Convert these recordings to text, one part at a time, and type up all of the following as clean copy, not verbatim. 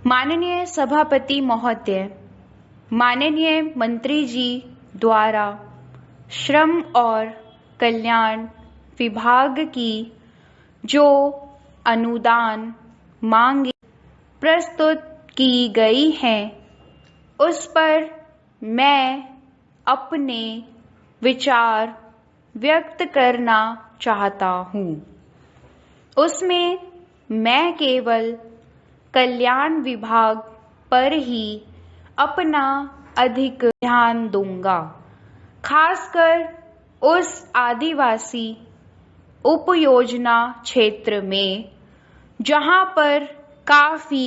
माननीय सभापति महोदय, माननीय मंत्री जी द्वारा श्रम और कल्याण विभाग की जो अनुदान मांगे प्रस्तुत की गई हैं, उस पर मैं अपने विचार व्यक्त करना चाहता हूँ। उसमें मैं केवल कल्याण विभाग पर ही अपना अधिक ध्यान दूंगा, खासकर उस आदिवासी उपयोजना क्षेत्र में जहां पर काफ़ी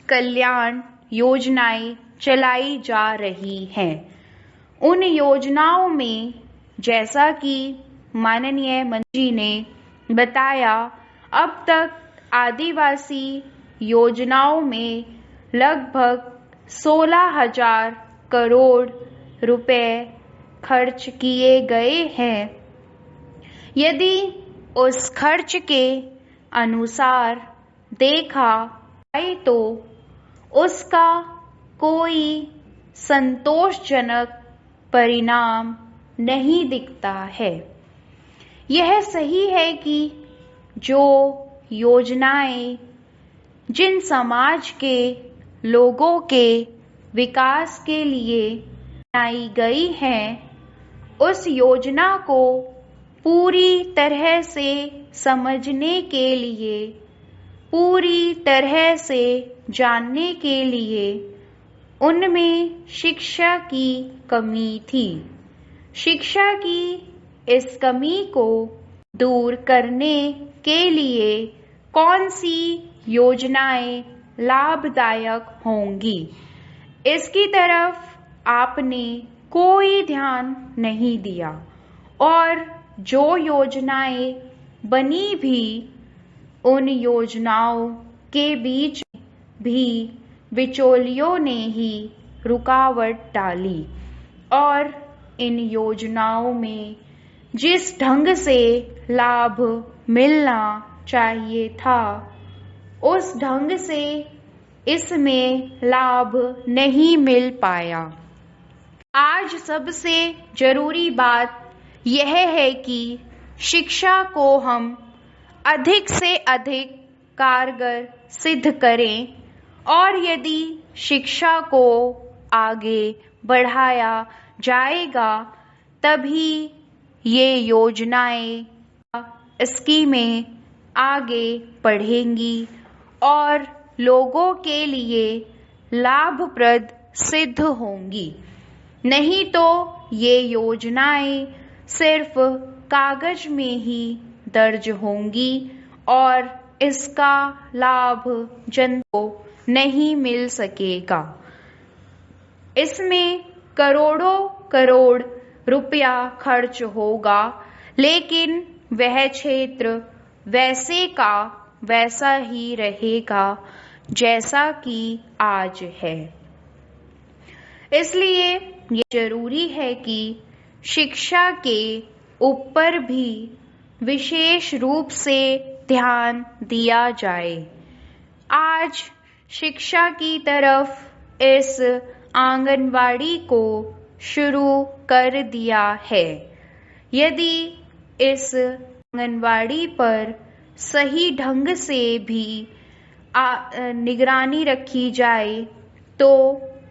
कल्याण योजनाएं चलाई जा रही हैं। उन योजनाओं में जैसा कि माननीय मंत्री ने बताया, अब तक आदिवासी योजनाओं में लगभग 16,000 करोड़ रुपए खर्च किए गए हैं। यदि उस खर्च के अनुसार देखा जाए तो उसका कोई संतोषजनक परिणाम नहीं दिखता है। यह सही है कि जो योजनाएं जिन समाज के लोगों के विकास के लिए बनाई गई हैं, उस योजना को पूरी तरह से समझने के लिए, पूरी तरह से जानने के लिए उनमें शिक्षा की कमी थी। शिक्षा की इस कमी को दूर करने के लिए कौन सी योजनाएं लाभदायक होंगी, इसकी तरफ आपने कोई ध्यान नहीं दिया और जो योजनाएं बनी भी, उन योजनाओं के बीच भी बिचौलियों ने ही रुकावट डाली और इन योजनाओं में जिस ढंग से लाभ मिलना चाहिए था, उस ढंग से इसमें लाभ नहीं मिल पाया। आज सबसे जरूरी बात यह है कि शिक्षा को हम अधिक से अधिक कारगर सिद्ध करें और यदि शिक्षा को आगे बढ़ाया जाएगा, तभी ये योजनाएं, स्कीमें आगे बढ़ेंगी और लोगों के लिए लाभप्रद सिद्ध होंगी। नहीं तो ये योजनाएं सिर्फ कागज में ही दर्ज होंगी और इसका लाभ जनता को नहीं मिल सकेगा। इसमें करोड़ों करोड़ रुपया खर्च होगा, लेकिन वह क्षेत्र वैसे का वैसा ही रहेगा जैसा कि आज है। इसलिए ये जरूरी है कि शिक्षा के ऊपर भी विशेष रूप से ध्यान दिया जाए। आज शिक्षा की तरफ इस आंगनवाड़ी को शुरू कर दिया है। यदि इस आंगनवाड़ी पर सही ढंग से भी निगरानी रखी जाए तो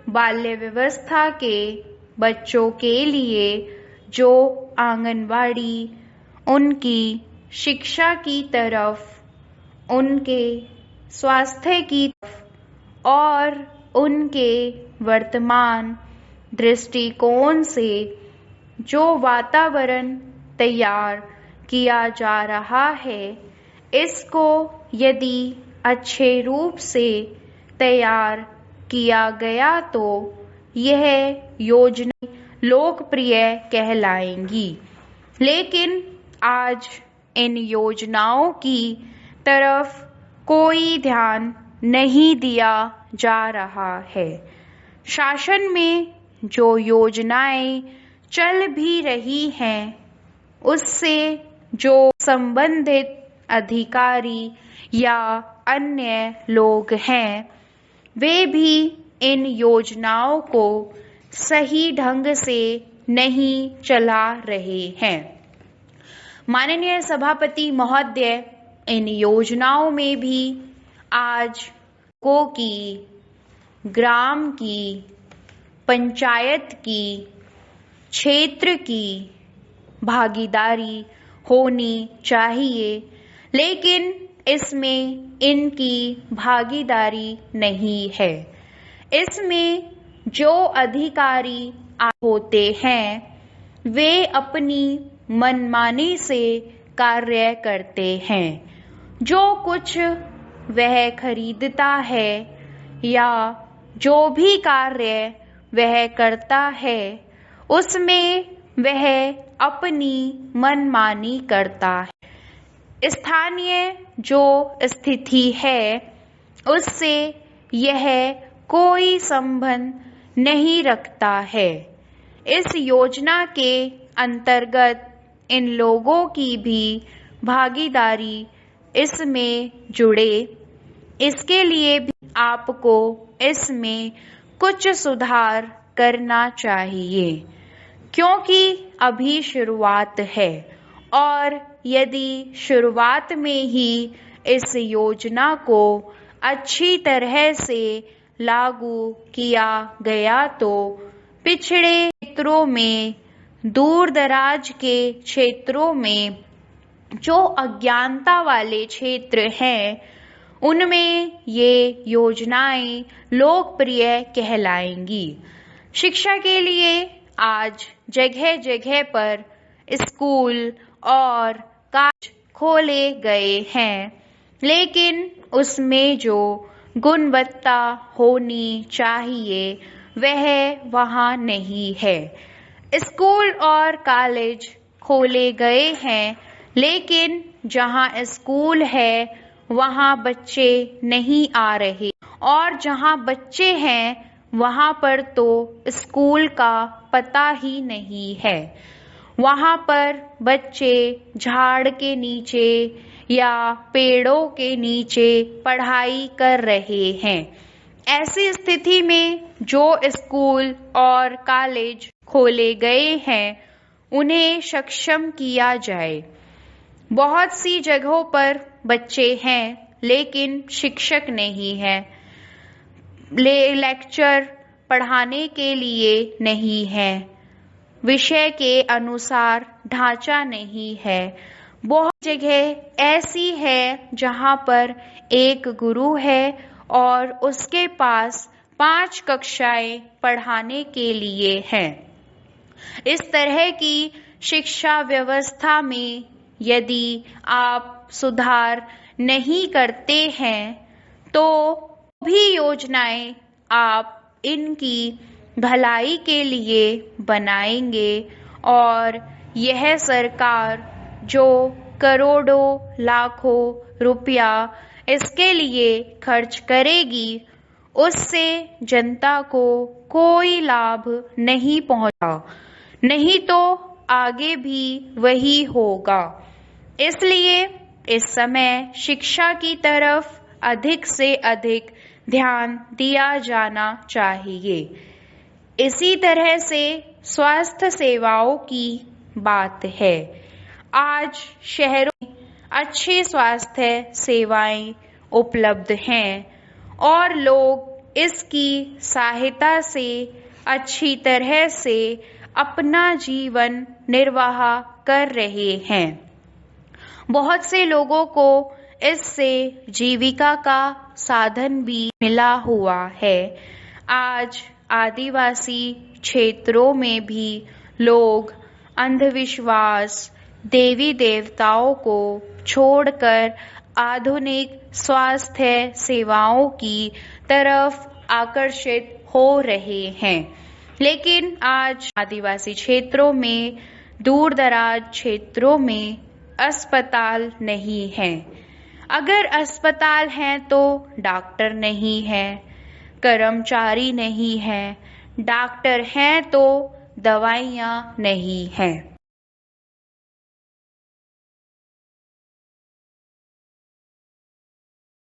बाल्य व्यवस्था के बच्चों के लिए जो आंगनवाड़ी उनकी शिक्षा की तरफ, उनके स्वास्थ्य की तरफ और उनके वर्तमान दृष्टिकोण से जो वातावरण तैयार किया जा रहा है, इसको यदि अच्छे रूप से तैयार किया गया तो यह योजना लोकप्रिय कहलाएंगी। लेकिन आज इन योजनाओं की तरफ कोई ध्यान नहीं दिया जा रहा है। शासन में जो योजनाएं चल भी रही हैं, उससे जो संबंधित अधिकारी या अन्य लोग हैं, वे भी इन योजनाओं को सही ढंग से नहीं चला रहे हैं। माननीय सभापति महोदय, इन योजनाओं में भी आज को की, ग्राम की, पंचायत की, क्षेत्र की भागीदारी होनी चाहिए, लेकिन इसमें इनकी भागीदारी नहीं है। इसमें जो अधिकारी होते हैं वे अपनी मनमानी से कार्य करते हैं। जो कुछ वह खरीदता है या जो भी कार्य वह करता है उसमें वह अपनी मनमानी करता है। स्थानीय जो स्थिति है उससे यह कोई संबंध नहीं रखता है। इस योजना के अंतर्गत इन लोगों की भी भागीदारी इसमें जुड़े, इसके लिए भी आपको इसमें कुछ सुधार करना चाहिए, क्योंकि अभी शुरुआत है और यदि शुरुआत में ही इस योजना को अच्छी तरह से लागू किया गया तो पिछड़े क्षेत्रों में, दूर दराज के क्षेत्रों में जो अज्ञानता वाले क्षेत्र हैं उनमें ये योजनाएं लोकप्रिय कहलाएंगी। शिक्षा के लिए आज जगह जगह पर स्कूल और कॉलेज खोले गए हैं, लेकिन उसमें जो गुणवत्ता होनी चाहिए वह वहाँ नहीं है। स्कूल और कॉलेज खोले गए हैं, लेकिन जहाँ स्कूल है वहाँ बच्चे नहीं आ रहे और जहाँ बच्चे हैं वहाँ पर तो स्कूल का पता ही नहीं है। वहाँ पर बच्चे झाड़ के नीचे या पेड़ों के नीचे पढ़ाई कर रहे हैं। ऐसी स्थिति में जो स्कूल और कॉलेज खोले गए हैं उन्हें सक्षम किया जाए। बहुत सी जगहों पर बच्चे हैं लेकिन शिक्षक नहीं है, लेक्चर पढ़ाने के लिए नहीं है, विषय के अनुसार ढांचा नहीं है। बहुत जगह ऐसी है जहाँ पर एक गुरु है और उसके पास 5 कक्षाएं पढ़ाने के लिए हैं। इस तरह की शिक्षा व्यवस्था में यदि आप सुधार नहीं करते हैं तो भी योजनाएं आप इनकी भलाई के लिए बनाएंगे और यह सरकार जो करोड़ों लाखों रुपया इसके लिए खर्च करेगी उससे जनता को कोई लाभ नहीं पहुंचा, नहीं तो आगे भी वही होगा। इसलिए इस समय शिक्षा की तरफ अधिक से अधिक ध्यान दिया जाना चाहिए। इसी तरह से स्वास्थ्य सेवाओं की बात है। आज शहरों में अच्छी स्वास्थ्य सेवाएं उपलब्ध हैं और लोग इसकी सहायता से अच्छी तरह से अपना जीवन निर्वाह कर रहे हैं। बहुत से लोगों को इससे जीविका का साधन भी मिला हुआ है। आज आदिवासी क्षेत्रों में भी लोग अंधविश्वास, देवी देवताओं को छोड़कर आधुनिक स्वास्थ्य सेवाओं की तरफ आकर्षित हो रहे हैं। लेकिन आज आदिवासी क्षेत्रों में, दूर दराज क्षेत्रों में अस्पताल नहीं है। अगर अस्पताल हैं तो डॉक्टर नहीं है, कर्मचारी नहीं है, डॉक्टर हैं तो दवाइयाँ नहीं हैं।